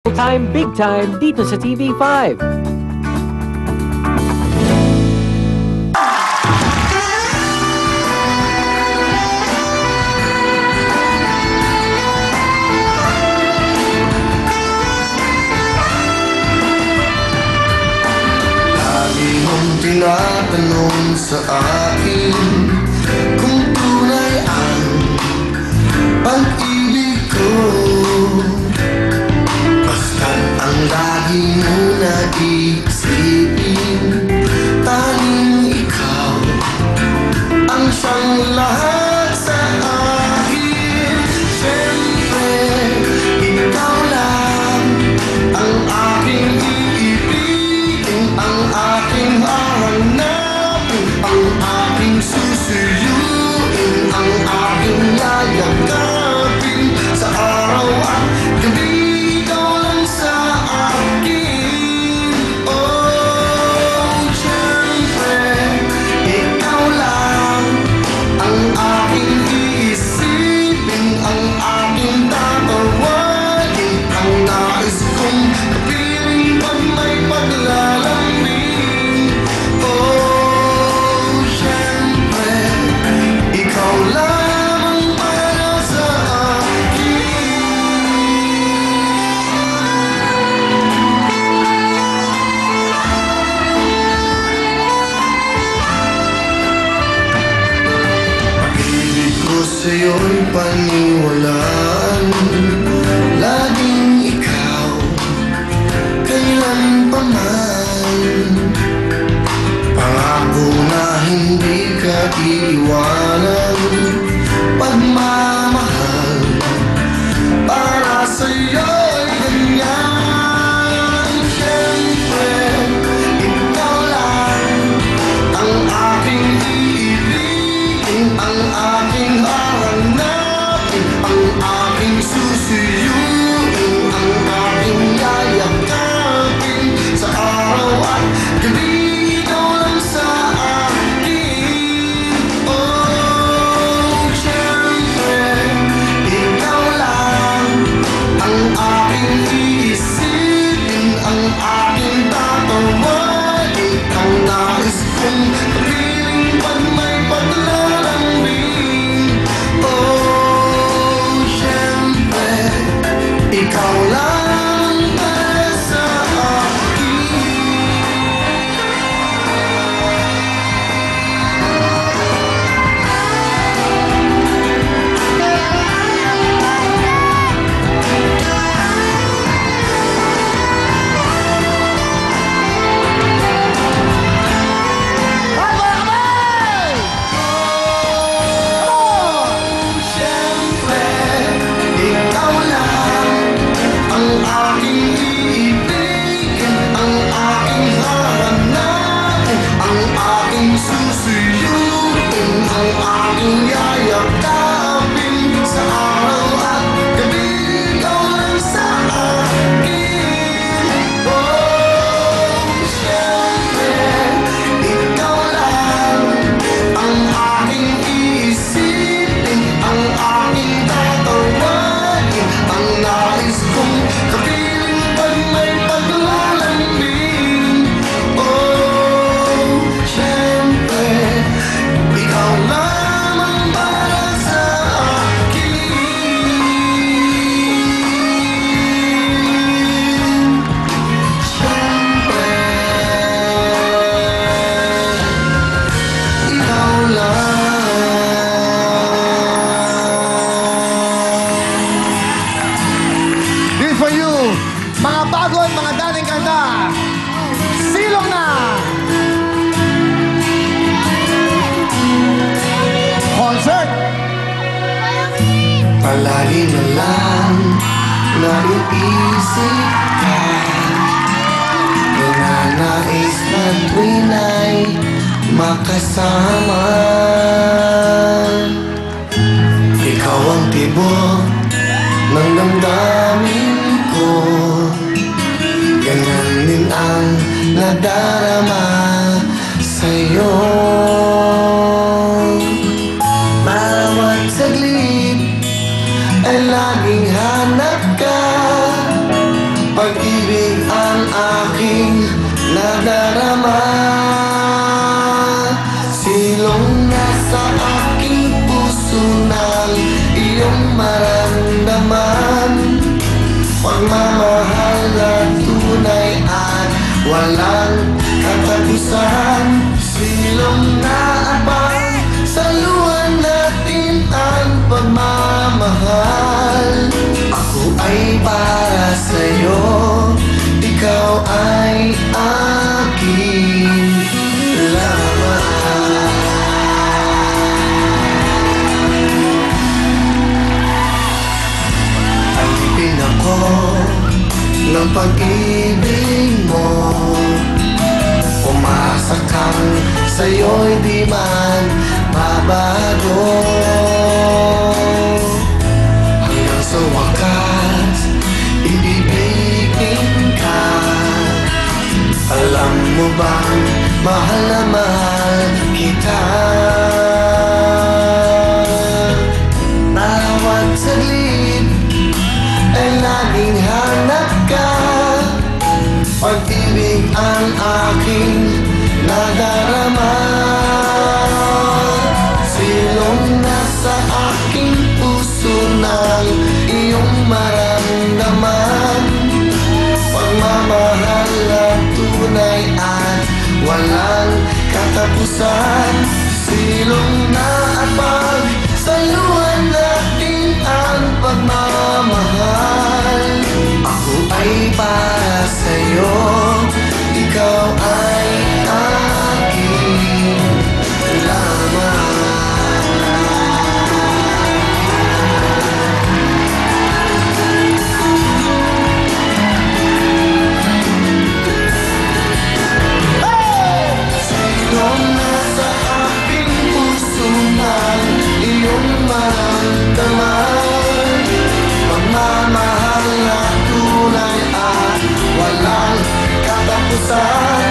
Time, big time dito sa TV5. Lagi mong tinatanong sa akin kung tunay ang pag-ibig ko. Ang lagi mo nag-iisipin, tanging ikaw ang siyang lahat sa akin. Siyempre, ikaw lang ang aking iibigin, ang aking hahanapin, ang aking susuyuin, ang aking yayagapin sa araw at gabi. Sa'yo'y paniwalaan, laging ikaw, kailan pa man. Pangako na hindi ka iiwanan, pagmamahal para sa'yo'y ganyan. Siyempre, ikaw lang ang aking iibigin, ang aking hahanapin, ang aking susuyuin, ang aking yayagapin sa araw at gabi. Ikaw lang sa akin. Oh, siyempre, ikaw lang ang aking iisipin, ang aking tatawagin, ang nais kong kapiling pag may paglalambing. Oh, siyempre, ikaw lang para sa akin. Siyempre, ikaw lang ang aking iibigin, ang aking hahanapin, ang aking susuyuin, ang aking yayagapin sa araw at gabi. Ikaw lang sa akin. Oh, siyempre, ikaw lang ang aking iisipin, ang aking tatawagin, ang nais kong kapiling pag may paglalambing. Oh, siyempre, ikaw lamang para sa akin. Siyempre, ikaw lang. This for you, mga bago at mga dating kanta. Silong na! Concert! Palagi na lang naiisip ka, nananais na tuwing ay makasama. Ikaw ang tibok ng damdamin ko, ganyan din ang nadarama sa'yo. Bawat saglit ay laging hanap ka, aking nadarama. Silong nasa aking puso ng iyong maramdaman. Pagmamahal na tunay at walang katapusan. Silong na abang sa luha natin ang pagmamahal. Ako ay para sa'yo, ikaw ay aking lamang. Alipin ako ng pag-ibig mo. Umasa kang sa'yo'y di man babago. Hanggang sa wakas, ibibigin ka. Alam mo bang mahal na mahal kita? Bawat saglit ay laging hanap ka. Pag-ibig ang aking nadarama. Silong nasa aking puso ng iyong maramdaman. Pagmamahal na tunay at walang katapusan. Silong na abang sa luha natin ang pagmamahal. Ako ay para sa'yo, ikaw ay aking lamang. Silong nasa aking puso ng iyong maramdaman. Pagmamahal na tunay at walang katapusan.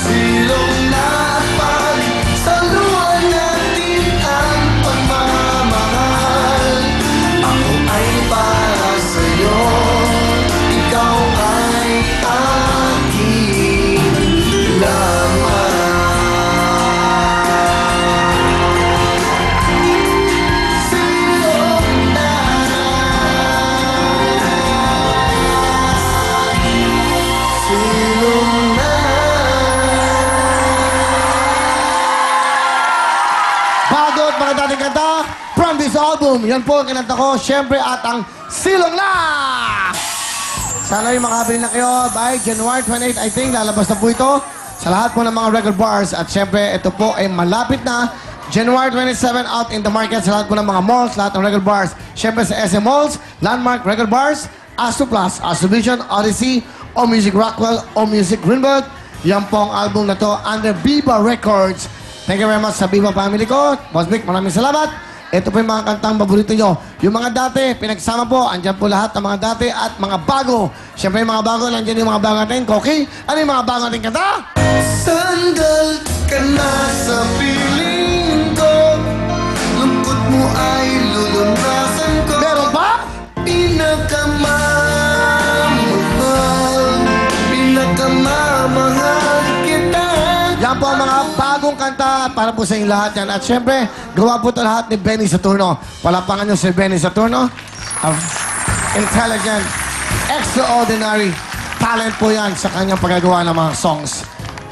Silong na abang sa luha natin ang pagmamahal. Ako ay para sa'yo, ikaw ay aking lamang. Bago at mga dating kanta from this album. Yan po ang kinanta ko, syempre, at ang Silong Na! Sana yung makabili na kayo by January 28, I think, lalabas na po ito sa lahat po ng mga record bars. At syempre, ito po ay malapit na. January 27 out in the market sa lahat po ng mga malls, lahat ng record bars. Syempre sa SM Malls, Landmark Record Bars, Astro Plus, Astro Vision, Odyssey, O Music Rockwell, O Music Greenberg. Yan po ang album na to under Viva Records. Thank you very much sa Viva family ko. Boss Vic, maraming salamat. Ito po yung mga kantang paborito nyo. Yung mga dati, pinagsama po. Andyan po lahat ng mga dati at mga bago. Siyempre yung mga bago, nandyan yung mga bago natin. Koki, ano yung mga bago natin kanta? Sandal ka na sa piling ko. Lungkot mo ay lulunasan ko. Meron ba? Pinakamamahal kita. Yan po ang mga bagong kanta para po sa inyong lahat yan. At syempre, gawa po ito lahat ni Benny Saturno. Palapangan nyo si Benny Saturno. Intelligent, extraordinary talent po yan sa kanyang pagkagawa ng mga songs.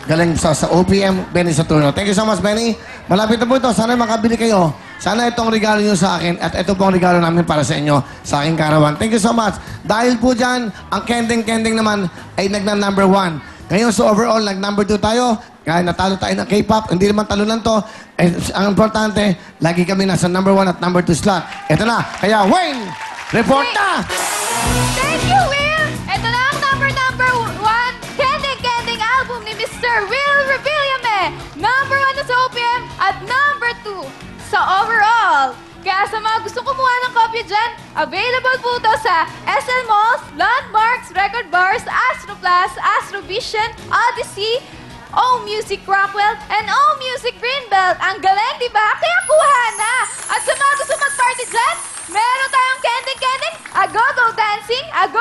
Galing sa OPM, Benny Saturno. Thank you so much, Benny. Malapit na po ito. Sana makabili kayo. Sana itong regalo nyo sa akin at ito po ang regalo namin para sa inyo sa aking karawan. Thank you so much. Dahil po dyan, ang Kending naman ay nagna-number 1. Ngayon sa overall, nag-number 2 tayo. Kaya natalo tayo ng K-pop. Hindi naman talunan to. Eh, ang importante, lagi kami nasa number 1 at number 2 slot. Ito na. Kaya Wayne, report na! Thank you, Will! Ito na ang number 1 Kending album ni Mr. Will Revillame. Number 1 na sa OPM at number 2 sa overall. Kaya sa mga gustong kumuha ng kopya dyan, available po ito sa SL Malls, Landmarks, Record Bars, Astro Plus, Astro Vision, Odyssey, O Music Rockwell, and O Music Greenbelt. Ang galing, di ba? Kaya kuha na! At sa mga gusto mag-party dyan, meron tayong Kending, A Go-Go Dancing, A Go